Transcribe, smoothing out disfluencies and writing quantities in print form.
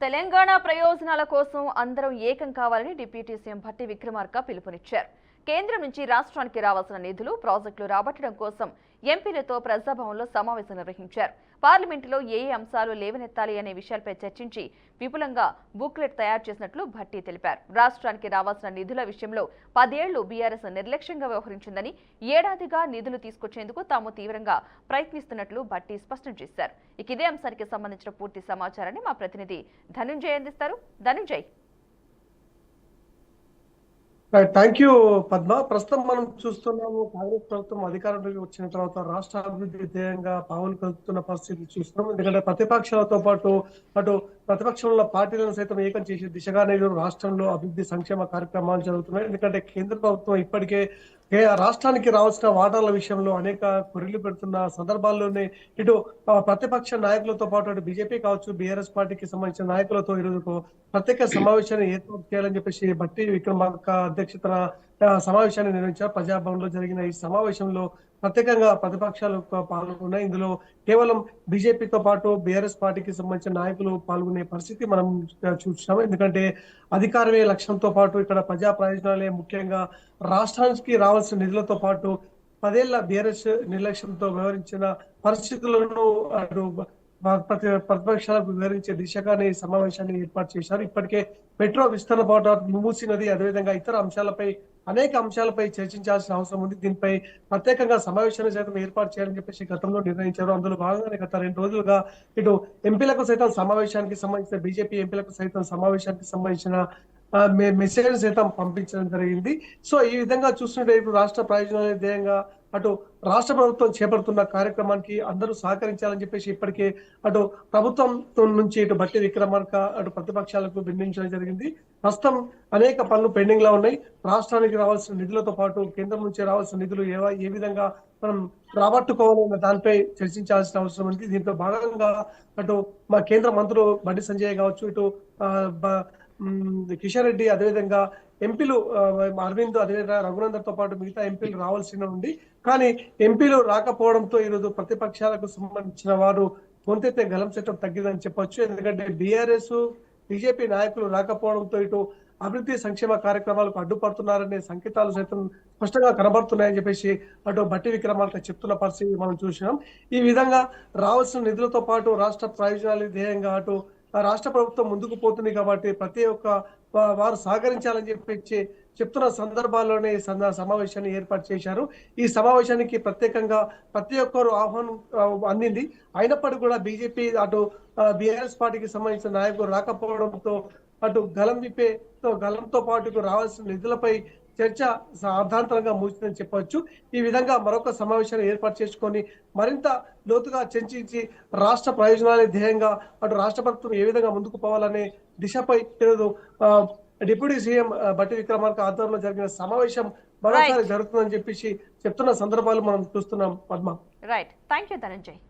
తెలంగాణ ప్రయోజనాల కోసం అందరం ఏకం కావాలని డిప్యూటీ సీఎం భట్టి విక్రమార్క పిలుపునిచ్చారు. కేంద్రం నుంచి రాష్ట్రానికి రావాల్సిన నిధులు, ప్రాజెక్టులు రాబట్టడం కోసం ఎంపీలతో ప్రజాభవన్లో సమావేశం నిర్వహించారు. పార్లమెంటులో ఏ అంశాలు లేవనెత్తాలి అనే విషయాలపై చర్చించి విపులంగా బుక్లెట్ తయారు చేసినట్లు భట్టి తెలిపారు. రాష్ట్రానికి రావాల్సిన నిధుల విషయంలో 10 ఏళ్లు బీఆర్ఎస్ నిర్లక్ష్యంగా వ్యవహరించిందని, ఏడాదిగా నిధులు తీసుకొచ్చేందుకు తాము తీవ్రంగా ప్రయత్నిస్తున్నట్లు భట్టి స్పష్టం చేశారు. ఇదే అంశానికి సంబంధించిన పూర్తి సమాచారాన్ని మా ప్రతినిధి ధనుంజయ్ అందిస్తారు. ధనుంజయ్. Thank you Padma. ప్రస్తుతం మనం చూస్తున్నాము, కాంగ్రెస్ ప్రభుత్వం అధికారంలోకి వచ్చిన తర్వాత రాష్ట్ర అభివృద్ధి ధ్యేయంగా పావులు కలుపుతున్న పరిస్థితి చూస్తున్నాం. ఎందుకంటే ప్రతిపక్షాలతో పాటు అటు ప్రతిపక్షంలో పార్టీలను సైతం ఏకం చేసే దిశగానే రాష్ట్రంలో అభివృద్ధి సంక్షేమ కార్యక్రమాలు జరుగుతున్నాయి. ఎందుకంటే కేంద్ర ప్రభుత్వం ఇప్పటికే రాష్ట్రానికి రావాల్సిన వాటాల విషయంలో అనేక కొర్రీలు పెడుతున్న సందర్భాల్లోనే ఇటు ప్రతిపక్ష నాయకులతో పాటు అటు బీజేపీ కావచ్చు, బీఆర్ఎస్ పార్టీకి సంబంధించిన నాయకులతో ఈరోజు ప్రత్యేక సమావేశాన్ని ఏర్పాటు చేయాలని చెప్పేసి భట్టి విక్రమార్క అధ్యక్షతన సమావేశాన్ని నిర్వహించారు. ప్రజాభవన్ లో జరిగిన ఈ సమావేశంలో ప్రత్యేకంగా ప్రతిపక్షాలు పాల్గొన్నాయి. ఇందులో కేవలం బీజేపీతో పాటు బీఆర్ఎస్ పార్టీకి సంబంధించిన నాయకులు పాల్గొనే పరిస్థితి మనం చూస్తున్నాం. ఎందుకంటే అధికారమే లక్ష్యంతో పాటు ఇక్కడ ప్రజా ప్రయోజనాలే ముఖ్యంగా రాష్ట్రానికి రావాల్సిన నిధులతో పాటు 10 ఏళ్ల బీఆర్ఎస్ నిర్లక్ష్యంతో వ్యవహరించిన పరిస్థితులను అటు ప్రతిపక్షాలకు వివరించే దిశగానే ఈ సమావేశాన్ని ఏర్పాటు చేశారు. ఇప్పటికే మెట్రో విస్తరణ పాటు మూసీ నది, అదేవిధంగా ఇతర అంశాలపై అనేక అంశాలపై చర్చించాల్సిన అవసరం ఉంది. దీనిపై ప్రత్యేకంగా సమావేశాన్ని సైతం ఏర్పాటు చేయాలని చెప్పేసి గతంలో నిర్ణయించారు. అందులో భాగంగానే గత 2 రోజులుగా ఇటు ఎంపీలకు సైతం సమావేశానికి సంబంధించిన బీజేపీ ఎంపీలకు సైతం సమావేశానికి సంబంధించిన మెసేజ్ సైతం పంపించడం జరిగింది. సో ఈ విధంగా చూస్తుంటే ఇప్పుడు రాష్ట్ర ప్రయోజనాల ధ్యేయంగా అటు రాష్ట్ర ప్రభుత్వం చేపడుతున్న కార్యక్రమానికి అందరూ సహకరించాలని చెప్పేసి ఇప్పటికే అటు ప్రభుత్వం నుంచి ఇటు భట్టి విక్రమార్క అటు ప్రతిపక్షాలకు విన్నవించడం జరిగింది. ప్రస్తుతం అనేక పనులు పెండింగ్ లో ఉన్నాయి. రాష్ట్రానికి రావాల్సిన నిధులతో పాటు కేంద్రం నుంచి రావాల్సిన నిధులు ఏ విధంగా మనం రాబట్టుకోవాలన్న దానిపై చర్చించాల్సిన అవసరం ఉంది. దీంతో భాగంగా అటు మా కేంద్ర మంత్రులు బండి సంజయ్ కావచ్చు, ఇటు కిషన్ రెడ్డి, అదేవిధంగా ఎంపీలు అరవింద్, అదేవిధంగా రఘునందన్ తో పాటు మిగతా ఎంపీలు రావాల్సి ఉంది. కానీ ఎంపీలు రాకపోవడంతో ఈరోజు ప్రతిపక్షాలకు సంబంధించిన వారు గొంతెత్తే గలం చట్టం తగ్గిందని చెప్పొచ్చు. ఎందుకంటే బీఆర్ఎస్ బీజేపీ నాయకులు రాకపోవడంతో ఇటు అభివృద్ధి సంక్షేమ కార్యక్రమాలకు అడ్డుపడుతున్నారనే సంకేతాలు సైతం స్పష్టంగా కనబడుతున్నాయని చెప్పేసి అటు భట్టి విక్రమార్క చెప్తున్న పరిస్థితి మనం చూసినాం. ఈ విధంగా రావాల్సిన నిధులతో పాటు రాష్ట్ర ప్రయోజనాల ధ్యేయంగా అటు రాష్ట్ర ప్రభుత్వం ముందుకు పోతుంది కాబట్టి ప్రతి ఒక్క వారు సహకరించాలని చెప్పి చెప్తున్న సందర్భాల్లోనే సమావేశాన్ని ఏర్పాటు చేశారు. ఈ సమావేశానికి ప్రత్యేకంగా ప్రతి ఒక్కరు ఆహ్వానం అందింది. అయినప్పటికీ కూడా బీజేపీ అటు బీఆర్ఎస్ పార్టీకి సంబంధించిన నాయకులు రాకపోవడంతో అటు గలంతో పాటు రావాల్సిన నిధులపై చర్చ అర్ధాంతరంగా ముగిసిందని చెప్పవచ్చు. ఈ విధంగా మరొక సమావేశాన్ని ఏర్పాటు చేసుకొని మరింత లోతుగా చర్చించి రాష్ట్ర ప్రయోజనాలే ధ్యేయంగా అటు రాష్ట్ర ప్రభుత్వం ఏ విధంగా ముందుకు పోవాలనే దిశపై ఈరోజు డిప్యూటీ సీఎం భట్టి విక్రమార్క ఆధ్వర్యంలో జరిగిన సమావేశం మరోసారి జరుగుతుందని చెప్పేసి చెప్తున్న సందర్భాలు మనం చూస్తున్నాం. పద్మ. రైట్. థాంక్యూ ధనంజయ్.